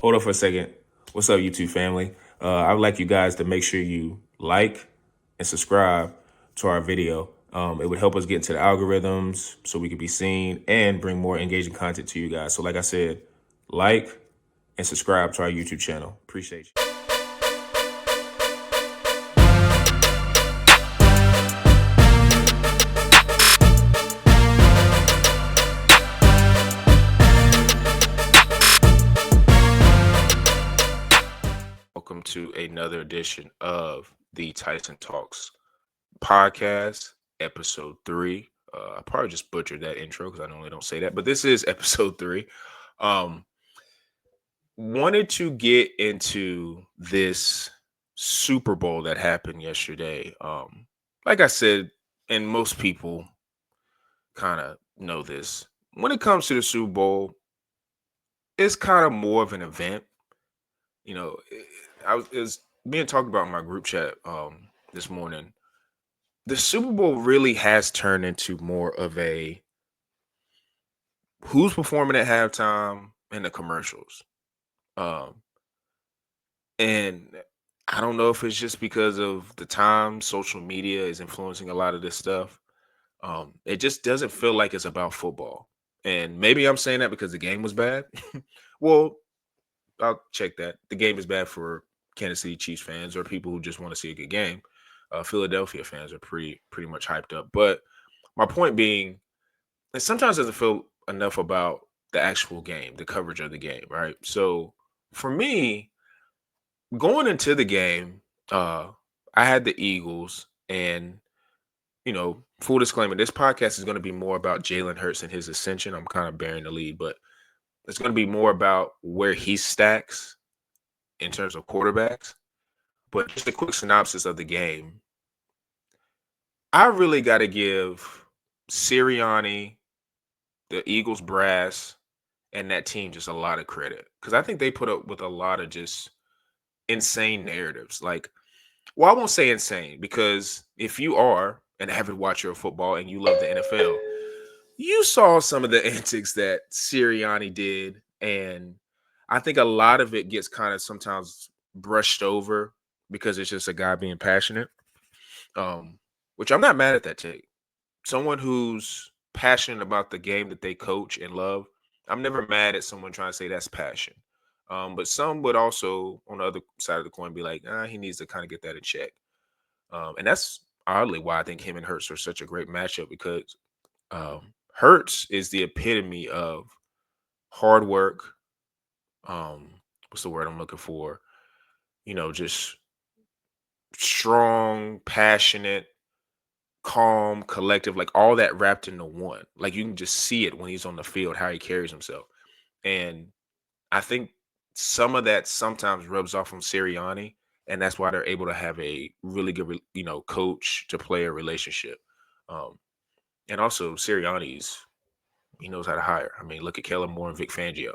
Hold on for a second. What's up, YouTube family? I would like you guys to make sure you like and subscribe to our video. It would help us get into the algorithms so we could be seen and bring more engaging content to you guys. So like I said, like and subscribe to our YouTube channel. Appreciate you. Welcome to another edition of the Tyson Talks podcast, episode 3. I probably just butchered that intro because I normally don't say that, but this is episode 3. Um, Wanted to get into this Super Bowl that happened yesterday. Like I said, and most people kind of know this. When it comes to the Super Bowl, it's kind of more of an event. You know, it was being talked about in my group chat this morning. The Super Bowl really has turned into more of a who's performing at halftime and the commercials. Um, and I don't know if it's just because of the time social media is influencing a lot of this stuff. It just doesn't feel like it's about football. And maybe I'm saying that because the game was bad. Well, I'll check that. The game is bad for Kansas City Chiefs fans or people who just want to see a good game. Philadelphia fans are pretty much hyped up. But my point being, it sometimes doesn't feel enough about the actual game, the coverage of the game, right? So for me, going into the game, I had the Eagles, and full disclaimer: this podcast is going to be more about Jalen Hurts and his ascension. I'm kind of bearing the lead, but it's going to be more about where he stacks in terms of quarterbacks. But just a quick synopsis of the game: I really got to give Sirianni, the Eagles brass, and that team just a lot of credit because I think they put up with a lot of just insane narratives. Like, well, I won't say insane because if you are an avid watcher of football and you love the NFL, you saw some of the antics that Sirianni did, and I think a lot of it gets kind of sometimes brushed over because it's just a guy being passionate. Which I'm not mad at that take. Someone who's passionate about the game that they coach and love, I'm never mad at someone trying to say that's passion. But some would also, on the other side of the coin, be like, he needs to kind of get that in check. And that's oddly why I think him and Hurts are such a great matchup because Hurts is the epitome of hard work. What's the word I'm looking for? Just strong, passionate, calm, collective, like all that wrapped into one. Like you can just see it when he's on the field, how he carries himself. And I think some of that sometimes rubs off on Sirianni, and that's why they're able to have a really good, coach to player relationship. Um, and also Sirianni's, he knows how to hire. I mean, look at Kellen Moore and Vic Fangio.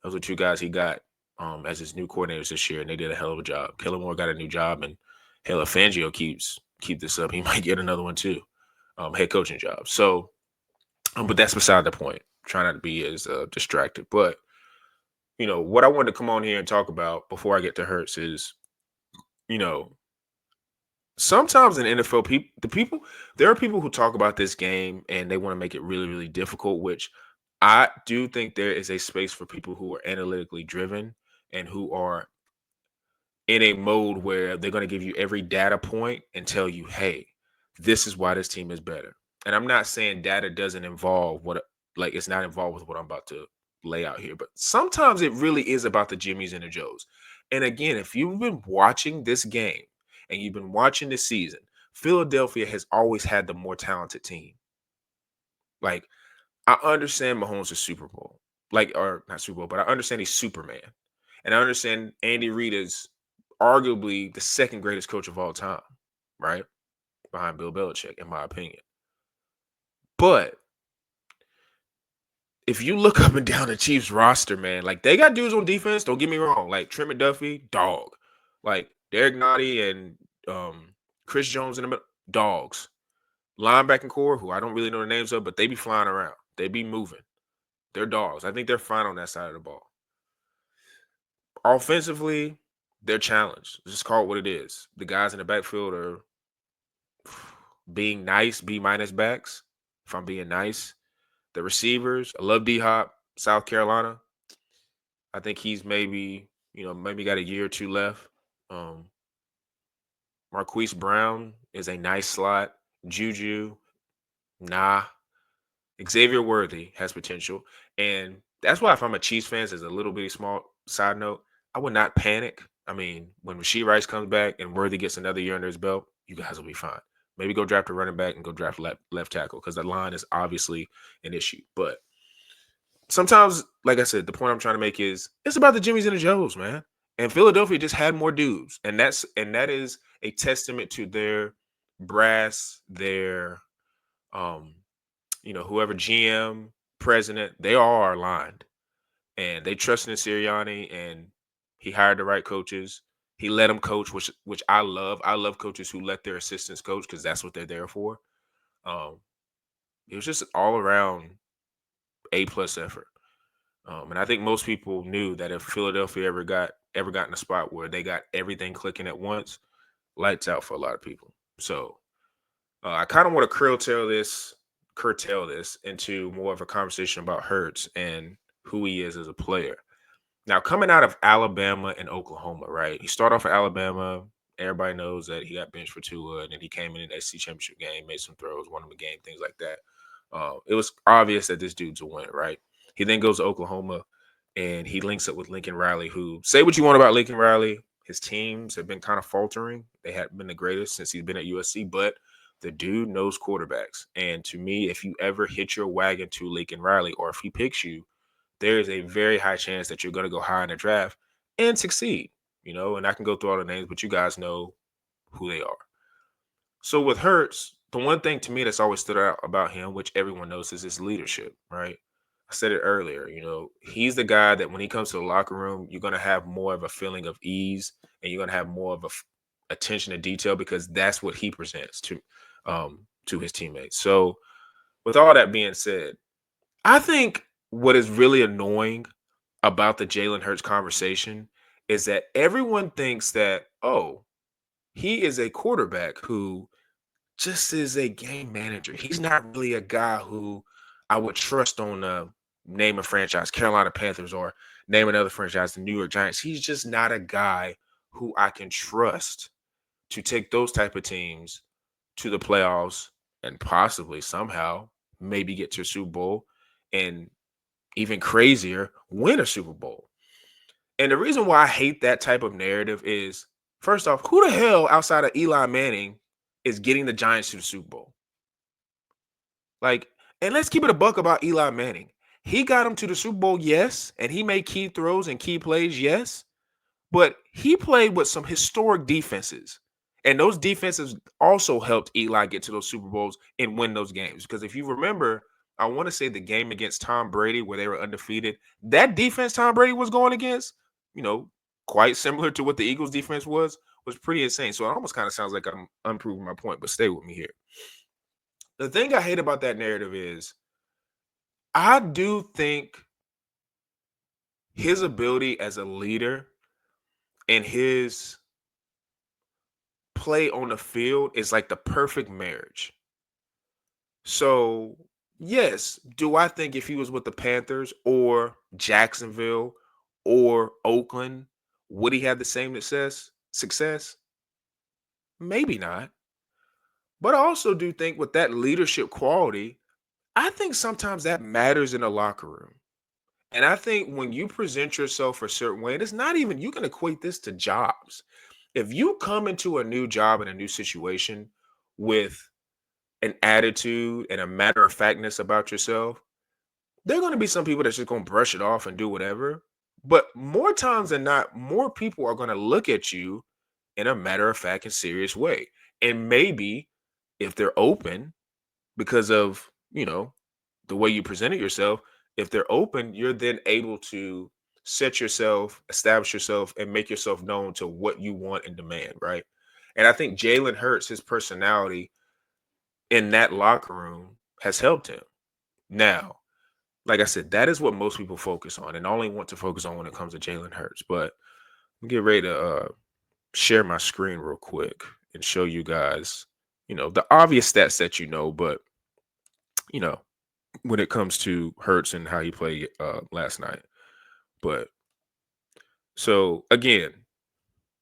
Those are two guys he got as his new coordinators this year, and they did a hell of a job. Kellen Moore got a new job, and hell, if Fangio keep this up, he might get another one too, head coaching job. So, but that's beside the point. Try not to be as distracted. But what I wanted to come on here and talk about before I get to Hurts is, you know, sometimes in NFL, there are people who talk about this game and they want to make it really, really difficult, which I do think there is a space for people who are analytically driven and who are in a mode where they're going to give you every data point and tell you, hey, this is why this team is better. And I'm not saying data doesn't involve it's not involved with what I'm about to lay out here, but sometimes it really is about the Jimmies and the Joes. And again, if you've been watching this game and you've been watching this season, Philadelphia has always had the more talented team. Like, I understand Mahomes is Super Bowl, or not Super Bowl, but I understand he's Superman. And I understand Andy Reid is arguably the second greatest coach of all time, right? Behind Bill Belichick, in my opinion. But if you look up and down the Chiefs roster, man, like they got dudes on defense, don't get me wrong. Like Trent McDuffie, dog. Like Derek Nottie and Chris Jones in the middle, dogs. Linebacking core, who I don't really know the names of, but they be flying around. They be moving. They're dogs. I think they're fine on that side of the ball. Offensively, they're challenged. Just call it what it is. The guys in the backfield are being nice, B minus backs, if I'm being nice. The receivers, I love D Hop, South Carolina. I think he's maybe got a year or two left. Um, Marquise Brown is a nice slot. Juju, nah. Xavier Worthy has potential. And that's why if I'm a Chiefs fan, as a little bitty small side note, I would not panic. I mean, when Rasheed Rice comes back and Worthy gets another year under his belt, you guys will be fine. Maybe go draft a running back and go draft left tackle because the line is obviously an issue. But sometimes, like I said, the point I'm trying to make is it's about the Jimmies and the Joes, man. And Philadelphia just had more dudes, and that is a testament to their brass, their um, whoever GM, president, they all are aligned, and they trusted in Sirianni, and he hired the right coaches. He let them coach, which I love. I love coaches who let their assistants coach because that's what they're there for. Um, it was just all around A+ effort. And I think most people knew that if Philadelphia ever got in a spot where they got everything clicking at once, lights out for a lot of people. So I kind of want to curtail this into more of a conversation about Hurts and who he is as a player. Now, coming out of Alabama and Oklahoma, right? He started off at Alabama. Everybody knows that he got benched for Tua, and then he came in the SEC championship game, made some throws, won him a game, things like that. It was obvious that this dude's a winner, right? He then goes to Oklahoma, and he links up with Lincoln Riley, who, say what you want about Lincoln Riley, his teams have been kind of faltering. They haven't been the greatest since he's been at USC, but the dude knows quarterbacks. And to me, if you ever hit your wagon to Lincoln Riley, or if he picks you, there is a very high chance that you're going to go high in the draft and succeed. And I can go through all the names, but you guys know who they are. So with Hurts, the one thing to me that's always stood out about him, which everyone knows, is his leadership, right? I said it earlier, he's the guy that when he comes to the locker room, you're going to have more of a feeling of ease, and you're going to have more of a attention to detail because that's what he presents to his teammates. So with all that being said, I think what is really annoying about the Jalen Hurts conversation is that everyone thinks that, oh, he is a quarterback who just is a game manager. He's not really a guy who I would trust on name a franchise, Carolina Panthers, or name another franchise, the New York Giants. He's just not a guy who I can trust to take those type of teams to the playoffs and possibly somehow maybe get to a Super Bowl and even crazier, win a Super Bowl. And the reason why I hate that type of narrative is, first off, who the hell outside of Eli Manning is getting the Giants to the Super Bowl? Like, and let's keep it a buck about Eli Manning. He got him to the Super Bowl, yes, and he made key throws and key plays, yes, but he played with some historic defenses. And those defenses also helped Eli get to those Super Bowls and win those games. Because if you remember, I want to say the game against Tom Brady where they were undefeated, that defense Tom Brady was going against, you know, quite similar to what the Eagles defense was pretty insane. So it almost kind of sounds like I'm unproving my point, but stay with me here. The thing I hate about that narrative is I do think his ability as a leader and his play on the field is like the perfect marriage. So, yes, do I think if he was with the Panthers or Jacksonville or Oakland, would he have the same success? Maybe not. But I also do think with that leadership quality, I think sometimes that matters in a locker room. And I think when you present yourself a certain way, and it's not even, you can equate this to jobs. If you come into a new job in a new situation with an attitude and a matter of factness about yourself, there are going to be some people that's just going to brush it off and do whatever. But more times than not, more people are going to look at you in a matter of fact and serious way. And maybe if they're open because of, the way you presented yourself, if they're open, you're then able to set yourself, establish yourself, and make yourself known to what you want and demand, right? And I think Jalen Hurts, his personality in that locker room has helped him. Now, like I said, that is what most people focus on and only want to focus on when it comes to Jalen Hurts. But I'm getting ready to share my screen real quick and show you guys, the obvious stats that but you know, when it comes to Hurts and how he played last night. But so again,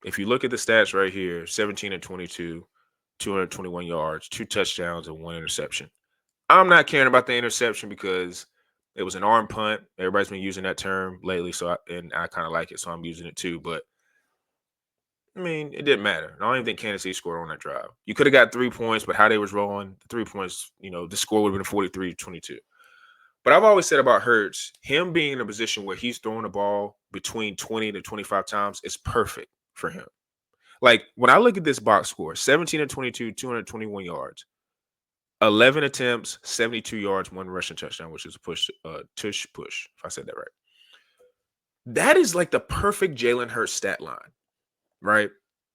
if you look at the stats right here, 17 and 22, 221 yards, 2 touchdowns, and 1 interception. I'm not caring about the interception because it was an arm punt. Everybody's been using that term lately, and I kind of like it, so I'm using it too. But I mean, it didn't matter. I don't even think Kansas City scored on that drive. You could have got 3 points, but how they was rolling, the 3 points, the score would have been 43-22. But I've always said about Hurts, him being in a position where he's throwing the ball between 20 to 25 times is perfect for him. Like when I look at this box score, 17 and 22, 221 yards, 11 attempts, 72 yards, 1 rushing touchdown, which is a tush push, if I said that right. That is like the perfect Jalen Hurts stat line, right?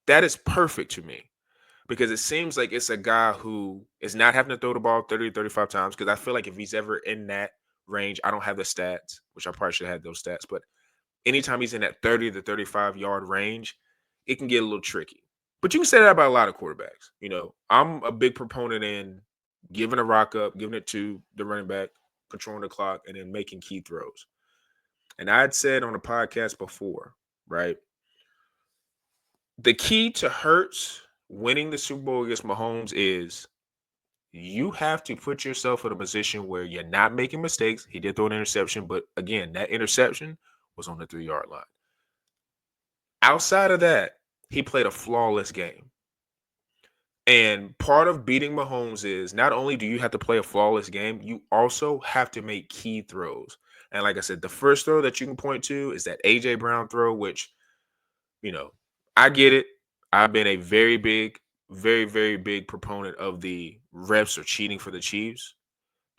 That is perfect to me because it seems like it's a guy who is not having to throw the ball 30 to 35 times. Because I feel like if he's ever in that range, I don't have the stats, which I probably should have had those stats, but anytime he's in that 30 to 35 yard range, it can get a little tricky. But you can say that about a lot of quarterbacks. I'm a big proponent in giving a rock up, giving it to the running back, controlling the clock, and then making key throws. And I had said on the podcast before, right? The key to Hurts winning the Super Bowl against Mahomes is you have to put yourself in a position where you're not making mistakes. He did throw an interception, but again, that interception was on the 3-yard line. Outside of that, he played a flawless game. And part of beating Mahomes is not only do you have to play a flawless game, you also have to make key throws. And like I said, the first throw that you can point to is that A.J. Brown throw, which, I get it. I've been a very big, very, very big proponent of the refs are cheating for the Chiefs.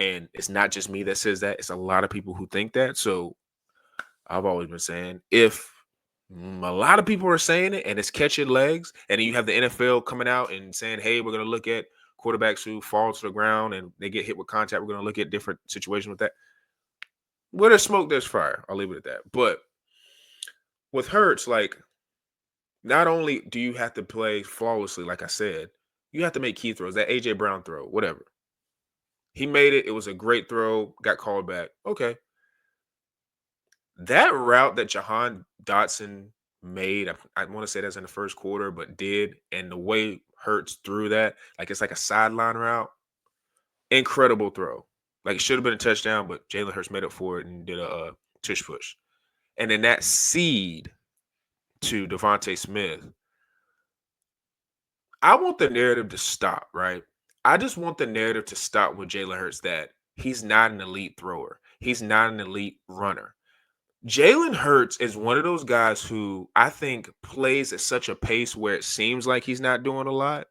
And it's not just me that says that. It's a lot of people who think that. So I've always been saying if a lot of people are saying it and it's catching legs, and then you have the NFL coming out and saying, hey, we're going to look at quarterbacks who fall to the ground and they get hit with contact. We're going to look at different situations with that. Where there's smoke, there's fire. I'll leave it at that. But with Hurts, like, not only do you have to play flawlessly, like I said, you have to make key throws. That A.J. Brown throw, whatever. He made it. It was a great throw. Got called back. Okay. That route that Jahan Dotson made, I want to say that's in the first quarter, but did, and the way Hurts threw that, like it's like a sideline route, incredible throw. Like it should have been a touchdown, but Jalen Hurts made up for it and did a tush push. And then that seed to Devontae Smith, I want the narrative to stop, right? I just want the narrative to stop with Jalen Hurts that he's not an elite thrower. He's not an elite runner. Jalen Hurts is one of those guys who I think plays at such a pace where it seems like he's not doing a lot.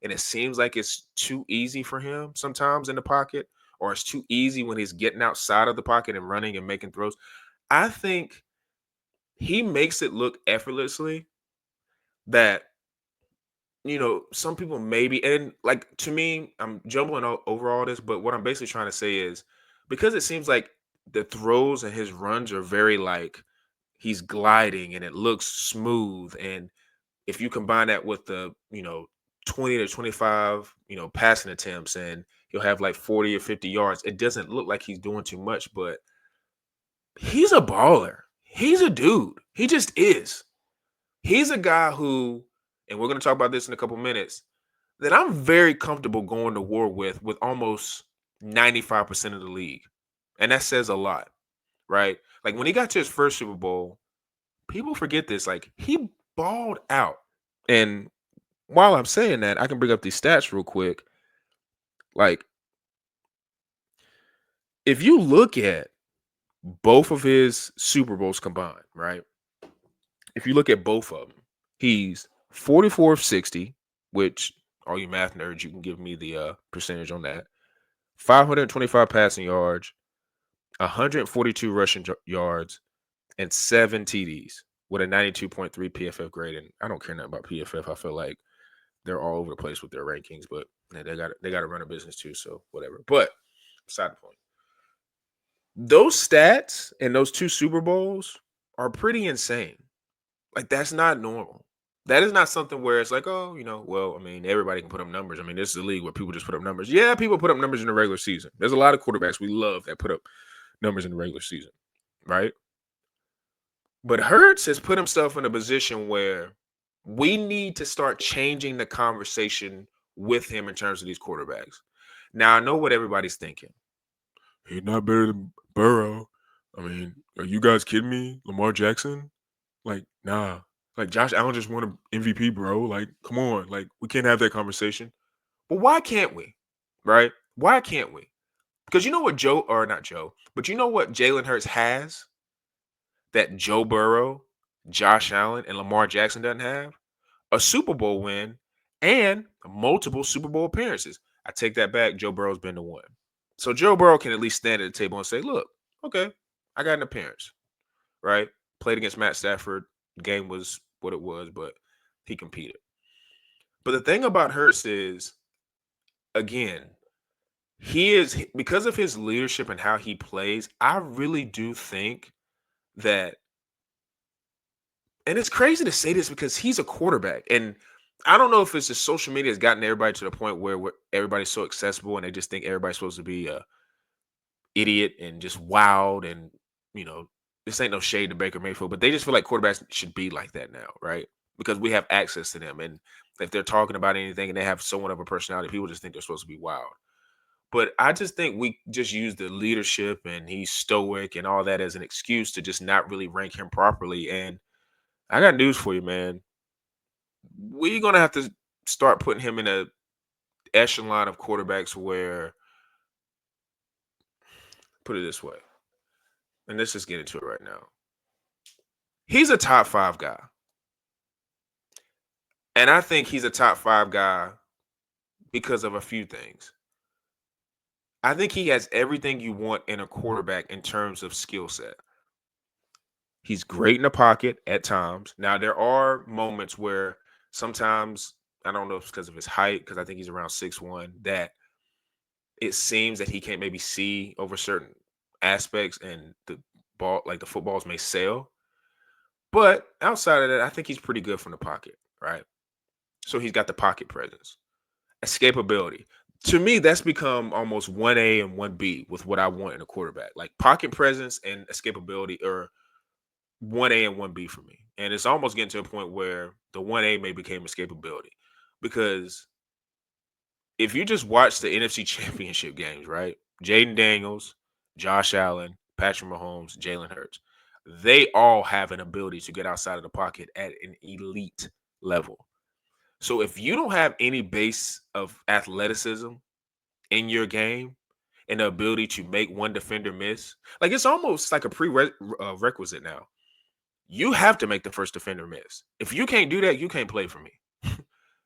And it seems like it's too easy for him sometimes in the pocket, or it's too easy when he's getting outside of the pocket and running and making throws. I think he makes it look effortlessly that, some people maybe, and like to me, I'm jumbling over all this, but what I'm basically trying to say is because it seems like the throws and his runs are very like, he's gliding and it looks smooth. And if you combine that with the, 20 to 25, passing attempts, and he'll have like 40 or 50 yards, it doesn't look like he's doing too much, but he's a baller. He's a dude. He just is. He's a guy who, and we're going to talk about this in a couple minutes, that I'm very comfortable going to war with almost 95% of the league. And that says a lot, right? Like when he got to his first Super Bowl, people forget this. Like he balled out. And while I'm saying that, I can bring up these stats real quick. Like if you look at both of his Super Bowls combined, right? If you look at both of them, he's 44 of 60, which all you math nerds, you can give me the percentage on that. 525 passing yards, 142 rushing yards, and 7 TDs with a 92.3 PFF grade. And I don't care nothing about PFF. I feel like they're all over the place with their rankings, but they got to run a business too, so whatever. But beside the point. Those stats and those 2 Super Bowls are pretty insane. Like, that's not normal. That is not something where it's like, "Oh, well, I mean, everybody can put up numbers." I mean, this is a league where people just put up numbers. Yeah, people put up numbers in the regular season. There's a lot of quarterbacks we love that put up numbers in the regular season, right? But Hurts has put himself in a position where we need to start changing the conversation with him in terms of these quarterbacks. Now, I know what everybody's thinking. He's not better than Burrow. I mean, are you guys kidding me? Lamar Jackson? Like, nah. Like, Josh Allen just won an MVP, bro. Like, come on. Like, we can't have that conversation. But why can't we? Right? Why can't we? Because you know what Joe, or not Joe, but you know what Jalen Hurts has that Joe Burrow, Josh Allen, and Lamar Jackson doesn't have? A Super Bowl win and multiple Super Bowl appearances. I take that back. Joe Burrow's been to one. So Joe Burrow can at least stand at the table and say, look, okay, I got an appearance, right? Played against Matt Stafford. The game was what it was, but he competed. But the thing about Hurts is, again, he is, because of his leadership and how he plays, I really do think that, and it's crazy to say this because he's a quarterback. And I don't know if it's just social media has gotten everybody to the point where everybody's so accessible and they just think everybody's supposed to be a idiot and just wild. And, you know, this ain't no shade to Baker Mayfield, but they just feel like quarterbacks should be like that now, right? Because we have access to them. And if they're talking about anything and they have somewhat of a personality, people just think they're supposed to be wild. But I just think we just use the leadership and he's stoic and all that as an excuse to just not really rank him properly. And I got news for you, man. We're gonna have to start putting him in a echelon of quarterbacks where, put it this way, and let's just get into it right now. He's a top 5 guy. And I think he's a top 5 guy because of a few things. I think he has everything you want in a quarterback in terms of skill set. He's great in the pocket at times. Now, there are moments where sometimes, I don't know if it's because of his height, because I think he's around 6'1", that it seems that he can't maybe see over certain aspects and the ball, like the footballs may sail. But outside of that, I think he's pretty good from the pocket, right? So he's got the pocket presence. Escapability. To me, that's become almost 1A and 1B with what I want in a quarterback. Like pocket presence and escapability are 1A and 1B for me. And it's almost getting to a point where the 1A may become escapability. Because if you just watch the NFC Championship games, right? Jaden Daniels, Josh Allen, Patrick Mahomes, Jalen Hurts, they all have an ability to get outside of the pocket at an elite level. So if you don't have any base of athleticism in your game and the ability to make one defender miss, like it's almost like a prerequisite now. You have to make the first defender miss. If you can't do that, you can't play for me.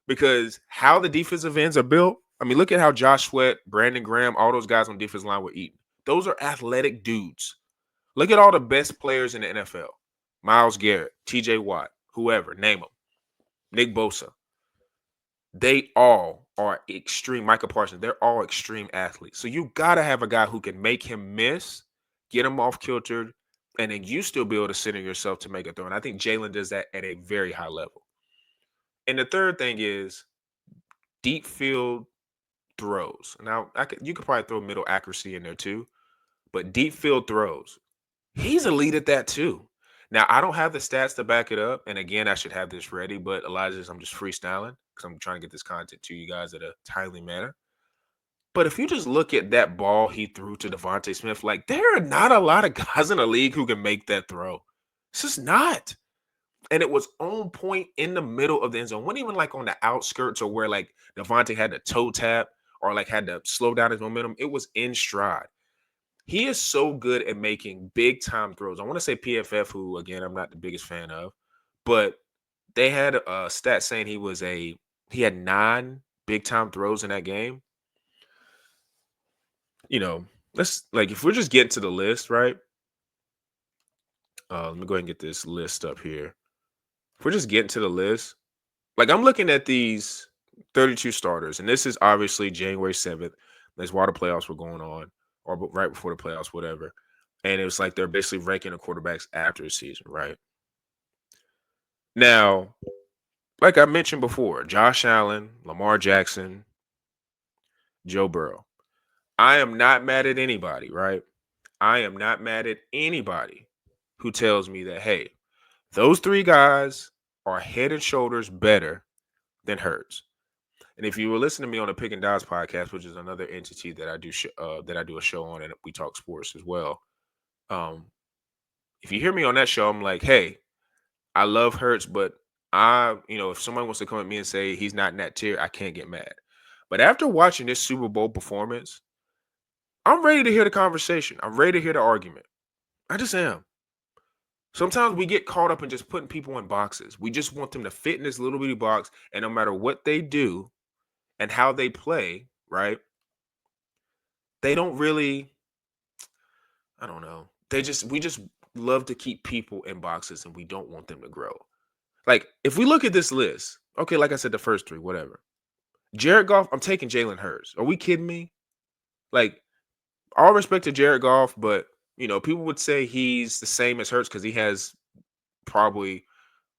Because how the defensive ends are built, I mean, look at how Josh Sweat, Brandon Graham, all those guys on defensive line were eating. Those are athletic dudes. Look at all the best players in the NFL. Myles Garrett, TJ Watt, whoever, name them. Nick Bosa. They all are extreme. Micah Parsons, they're all extreme athletes. So you got to have a guy who can make him miss, get him off kiltered, and then you still be able to center yourself to make a throw. And I think Jalen does that at a very high level. And the third thing is deep field throws. Now, you could probably throw middle accuracy in there too, but deep field throws, he's elite at that too. Now, I don't have the stats to back it up. And again, I should have this ready, but Elijah, I'm just freestyling because I'm trying to get this content to you guys at a timely manner. But if you just look at that ball he threw to Devontae Smith, like there are not a lot of guys in the league who can make that throw. It's just not. And it was on point in the middle of the end zone. It wasn't even like on the outskirts or where like Devontae had to toe tap or like had to slow down his momentum. It was in stride. He is so good at making big time throws. I want to say PFF, who again I'm not the biggest fan of, but they had a stat saying he had 9 big time throws in that game. You know, let's like if we're just getting to the list, right? Let me go ahead and get this list up here. If we're just getting to the list, like I'm looking at these 32 starters, and this is obviously January 7th. That's while the playoffs were going on, or right before the playoffs, whatever. And it was like they're basically ranking the quarterbacks after the season, right? Now, like I mentioned before, Josh Allen, Lamar Jackson, Joe Burrow. I am not mad at anybody, right? I am not mad at anybody who tells me that, hey, those three guys are head and shoulders better than Hurts. And if you were listening to me on the Pick and Dodge podcast, which is another entity that I do that I do a show on, and we talk sports as well. Um, if you hear me on that show, I'm like, hey, I love Hurts, but if someone wants to come at me and say he's not in that tier, I can't get mad. But after watching this Super Bowl performance, I'm ready to hear the conversation. I'm ready to hear the argument. I just am. Sometimes we get caught up in just putting people in boxes. We just want them to fit in this little bitty box, and no matter what they do and how they play, right? They don't really, I don't know. We just love to keep people in boxes and we don't want them to grow. Like, if we look at this list, okay, like I said, the first three, whatever. Jared Goff, I'm taking Jalen Hurts. Are we kidding me? Like, all respect to Jared Goff, but people would say he's the same as Hurts because he has probably,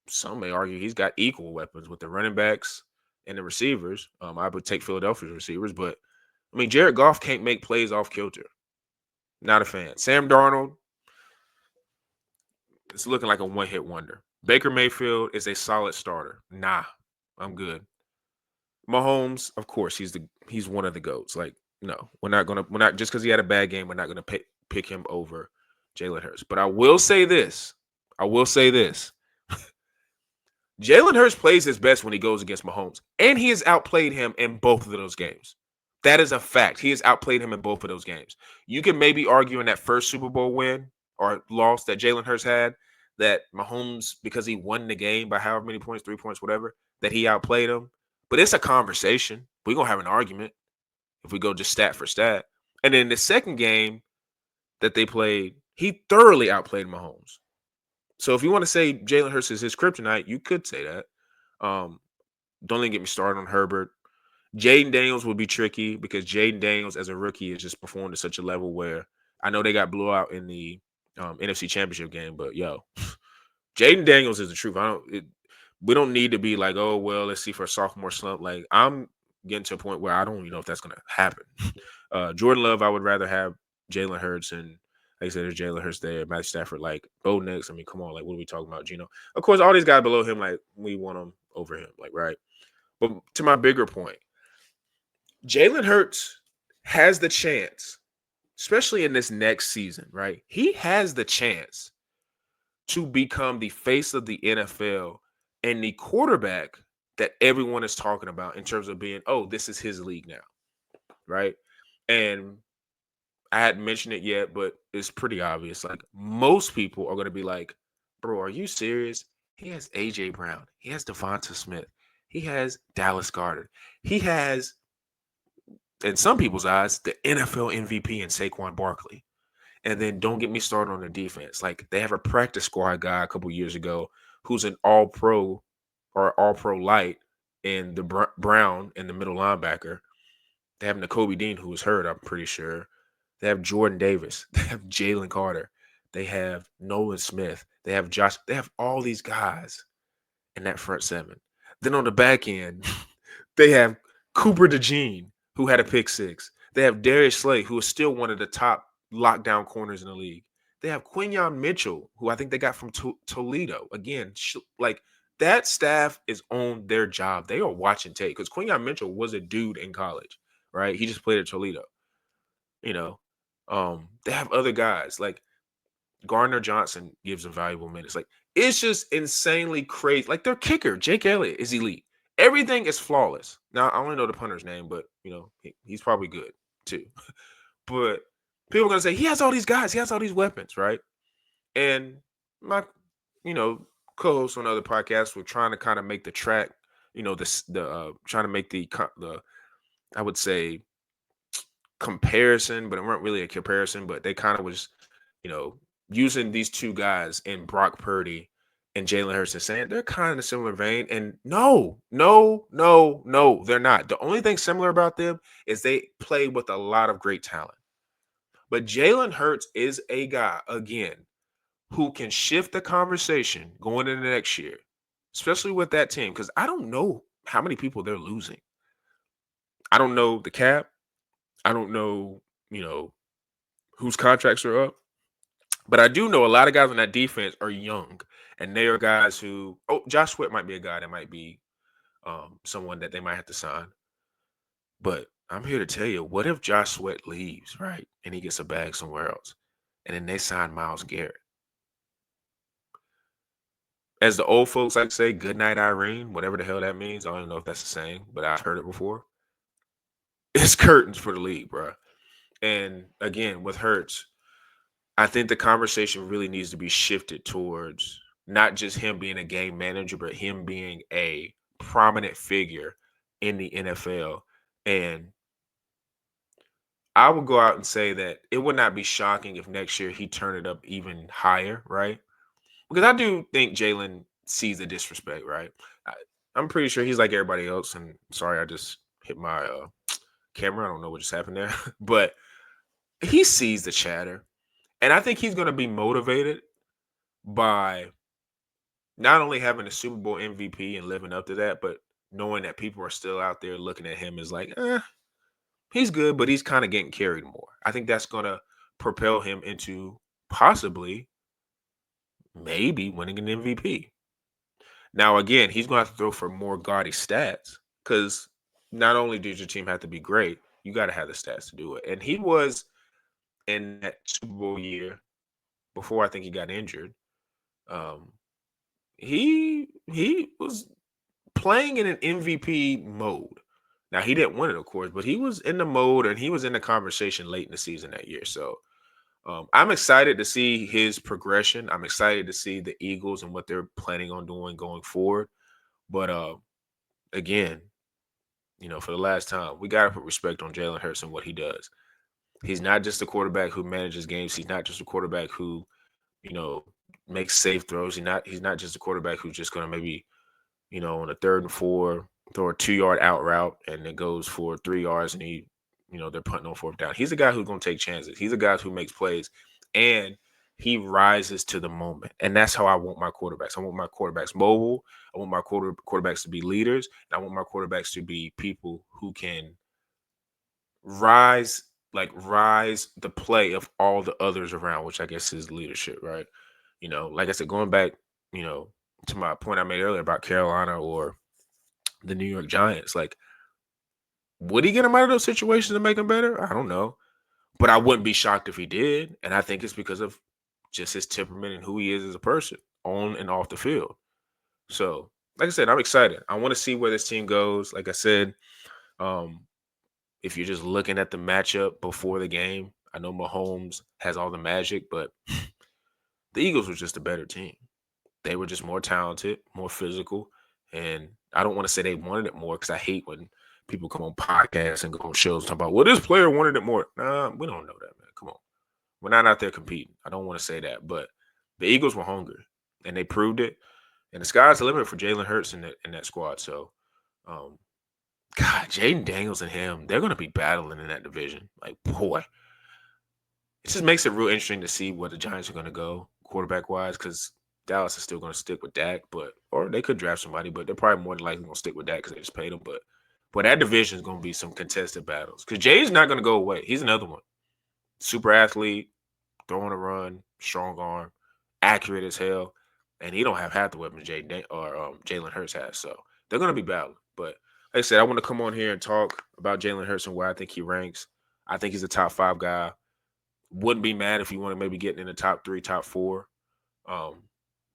some may argue he's got equal weapons with the running backs and the receivers. I would take Philadelphia's receivers, but I mean, Jared Goff can't make plays off kilter. Not a fan. Sam Darnold, it's looking like a one-hit wonder. Baker Mayfield is a solid starter. Nah, I'm good. Mahomes, of course, he's one of the GOATs. Like, no, we're not just because he had a bad game, we're not gonna pick him over Jalen Hurts. But I will say this. Jalen Hurts plays his best when he goes against Mahomes, and he has outplayed him in both of those games. That is a fact. He has outplayed him in both of those games. You can maybe argue in that first Super Bowl win or loss that Jalen Hurts had that Mahomes, because he won the game by however many points, 3 points, whatever, that he outplayed him. But it's a conversation. We're going to have an argument if we go just stat for stat. And then the second game that they played, he thoroughly outplayed Mahomes. So if you want to say Jalen Hurts is his kryptonite, you could say that. Don't even get me started on Herbert. Jaden Daniels would be tricky because Jaden Daniels as a rookie has just performed at such a level where I know they got blew out in the NFC Championship game, but Jaden Daniels is the truth. We don't need to be like, oh, well, let's see for a sophomore slump. Like, I'm getting to a point where I don't even know if that's going to happen. Jordan Love, I would rather have Jalen Hurts, and like I said, there's Jalen Hurts there, Matt Stafford, like, Bo Nix. I mean, come on, like, what are we talking about, Gino? Of course, all these guys below him, like, we want them over him, like, right? But to my bigger point, Jalen Hurts has the chance, especially in this next season, right? He has the chance to become the face of the NFL and the quarterback that everyone is talking about in terms of being, oh, this is his league now, right? And I hadn't mentioned it yet, but it's pretty obvious. Like, most people are going to be like, bro, are you serious? He has AJ Brown. He has Devonta Smith. He has Dallas Goedert. He has, in some people's eyes, the NFL MVP in Saquon Barkley. And then don't get me started on the defense. Like, they have a practice squad guy a couple years ago who's an all-pro or all-pro light in the Brown in the middle linebacker. They have Nakobe Dean, who was hurt, I'm pretty sure. They have Jordan Davis. They have Jalen Carter. They have Nolan Smith. They have Josh. They have all these guys in that front seven. Then on the back end, they have Cooper DeJean, who had a pick six. They have Darius Slay, who is still one of the top lockdown corners in the league. They have Quinyon Mitchell, who I think they got from Toledo. Again, like, that staff is on their job. They are watching tape because Quinyon Mitchell was a dude in college, right? He just played at Toledo. They have other guys like Gardner Johnson gives them valuable minutes. Like, it's just insanely crazy. Like, their kicker, Jake Elliott, is elite. Everything is flawless. Now, I only know the punter's name, but he's probably good too. But people are gonna say he has all these guys, he has all these weapons, right? And my, co-hosts on other podcasts were trying to kind of make the track, trying to make the I would say comparison, but it weren't really a comparison, but they kind of was, using these two guys in Brock Purdy and Jalen Hurts and saying they're kind of in a similar vein. And no, they're not. The only thing similar about them is they play with a lot of great talent. But Jalen Hurts is a guy, again, who can shift the conversation going into next year, especially with that team. Because I don't know how many people they're losing. I don't know the cap. I don't know, whose contracts are up. But I do know a lot of guys on that defense are young. And they are guys who, Josh Sweat might be a guy that might be someone that they might have to sign. But I'm here to tell you, what if Josh Sweat leaves, right? And he gets a bag somewhere else. And then they sign Myles Garrett. As the old folks like to say, good night, Irene, whatever the hell that means. I don't even know if that's the same, but I've heard it before. It's curtains for the league, bro. And again, with Hurts, I think the conversation really needs to be shifted towards not just him being a game manager, but him being a prominent figure in the NFL. And I would go out and say that it would not be shocking if next year he turned it up even higher, right? Because I do think Jalen sees the disrespect, right? I, I'm pretty sure he's like everybody else. And sorry, I just hit my camera. I don't know what just happened there, but he sees the chatter. And I think he's going to be motivated by not only having a Super Bowl MVP and living up to that, but knowing that people are still out there looking at him as like, he's good, but he's kind of getting carried more. I think that's going to propel him into possibly, maybe winning an MVP. Now, again, he's going to have to throw for more gaudy stats because not only does your team have to be great, you got to have the stats to do it. And he was in that Super Bowl year before I think he got injured. Um, he was playing in an MVP mode. Now he didn't win it, of course, but he was in the mode and he was in the conversation late in the season that year. So I'm excited to see his progression. I'm excited to see the Eagles and what they're planning on doing going forward. But again, for the last time, we got to put respect on Jalen Hurts and what he does. He's not just a quarterback who manages games. He's not just a quarterback who, you know, makes safe throws. He's not just a quarterback who's just going to maybe, on a 3rd and 4, throw a 2-yard out route and it goes for 3 yards and they're punting on 4th down. He's a guy who's going to take chances. He's a guy who makes plays and he rises to the moment. And that's how I want my quarterbacks. I want my quarterbacks mobile. I want my quarterbacks to be leaders. And I want my quarterbacks to be people who can rise the play of all the others around, which I guess is leadership, right? Like I said, going back, to my point I made earlier about Carolina or the New York Giants, like, would he get him out of those situations and make him better? I don't know. But I wouldn't be shocked if he did. And I think it's because of just his temperament and who he is as a person on and off the field. So, like I said, I'm excited. I want to see where this team goes. Like I said, um, if you're just looking at the matchup before the game, I know Mahomes has all the magic, but the Eagles were just a better team. They were just more talented, more physical. And I don't want to say they wanted it more because I hate when people come on podcasts and go on shows and talk about, well, this player wanted it more. Nah, we don't know that, man. Come on. We're not out there competing. I don't want to say that. But the Eagles were hungry, and they proved it. And the sky's the limit for Jalen Hurts in that squad. So, um, God, Jaden Daniels and him, they're going to be battling in that division. Like, boy, it just makes it real interesting to see where the Giants are going to go quarterback-wise because Dallas is still going to stick with Dak, or they could draft somebody, but they're probably more than likely going to stick with Dak because they just paid him. But that division is going to be some contested battles because Jay's not going to go away. He's another one. Super athlete, throwing a run, strong arm, accurate as hell, and he don't have half the weapons Jalen Hurts has. So they're going to be battling. But like I said, I want to come on here and talk about Jalen Hurts and where I think he ranks. I think he's a top 5 guy. Wouldn't be mad if he want to maybe get in the top 3, top 4,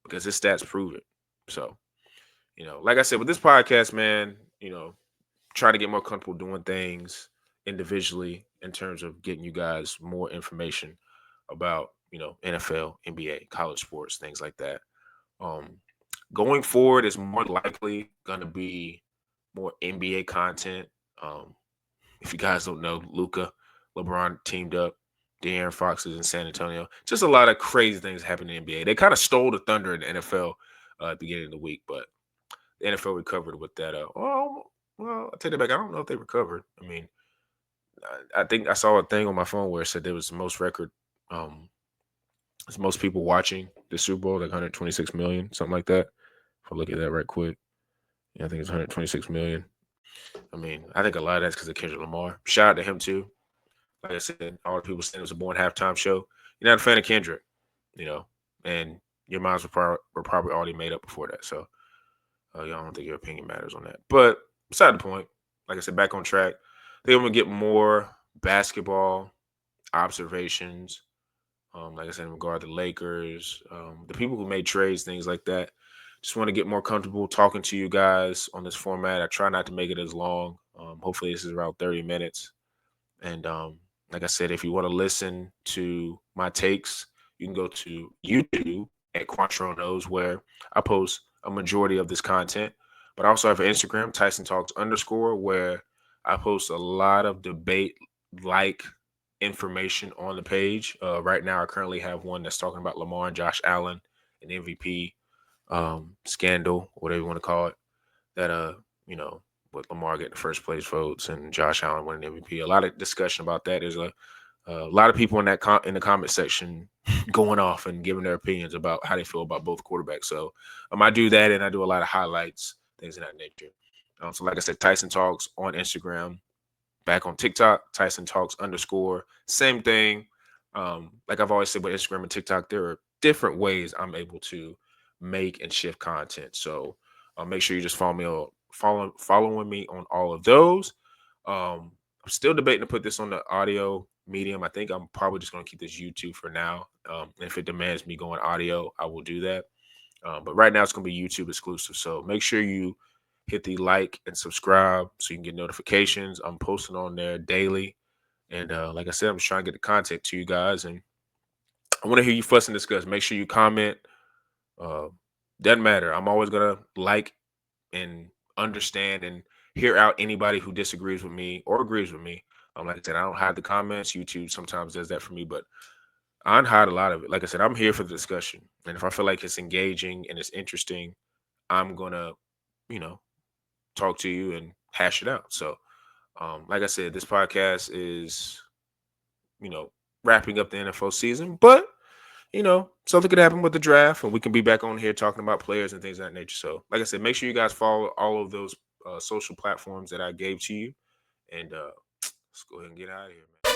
because his stats prove it. So, like I said, with this podcast, man, try to get more comfortable doing things individually in terms of getting you guys more information about, NFL, NBA, college sports, things like that. Um, Going forward is more likely going to be more NBA content. If you guys don't know, LeBron teamed up. De'Aaron Fox is in San Antonio. Just a lot of crazy things happening in the NBA. They kind of stole the thunder in the NFL at the beginning of the week, but the NFL recovered with that. Well, I take that back. I don't know if they recovered. I mean, I think I saw a thing on my phone where it said there was the most record, um, it's most people watching the Super Bowl, like 126 million, something like that. If I look at that right quick, yeah, I think it's 126 million. I mean, I think a lot of that's because of Kendrick Lamar. Shout out to him too. Like I said, all the people saying it was a born halftime show. You're not a fan of Kendrick, you know, and your minds were probably already made up before that. So, yeah, I don't think your opinion matters on that. But beside the point, like I said, back on track. I think I'm gonna get more basketball observations. Like I said, in regard to the Lakers, the people who made trades, things like that. Just want to get more comfortable talking to you guys on this format. I try not to make it as long. Hopefully, this is around 30 minutes. And like I said, if you want to listen to my takes, you can go to YouTube at Quantro Knows, where I post a majority of this content. But I also have an Instagram, Tyson Talks _, where I post a lot of debate like information on the page. Right now, I currently have one that's talking about Lamar and Josh Allen, an MVP scandal, whatever you want to call it. That you know, with Lamar getting the first place votes and Josh Allen winning MVP. A lot of discussion about that. There's a lot of people in that in the comment section going off and giving their opinions about how they feel about both quarterbacks. So I do that, and I do a lot of highlights, things of that nature. So like I said, Tyson Talks on Instagram, back on TikTok, Tyson Talks _. Same thing. Like I've always said with Instagram and TikTok, there are different ways I'm able to make and shift content. So make sure you just following me on all of those. I'm still debating to put this on the audio medium. I think I'm probably just going to keep this YouTube for now. If it demands me going audio, I will do that. But right now it's going to be YouTube exclusive. So make sure you hit the like and subscribe so you can get notifications. I'm posting on there daily. And like I said, I'm just trying to get the content to you guys. And I want to hear you fuss and discuss. Make sure you comment. Uh, doesn't matter. I'm always going to like and understand and hear out anybody who disagrees with me or agrees with me. Like I said, I don't hide the comments. YouTube sometimes does that for me, but I don't hide a lot of it. Like I said, I'm here for the discussion. And if I feel like it's engaging and it's interesting, I'm going to, you know, talk to you and hash it out. So, like I said, this podcast is, you know, wrapping up the NFL season, but something could happen with the draft, and we can be back on here talking about players and things of that nature. So, like I said, make sure you guys follow all of those social platforms that I gave to you, and let's go ahead and get out of here, man.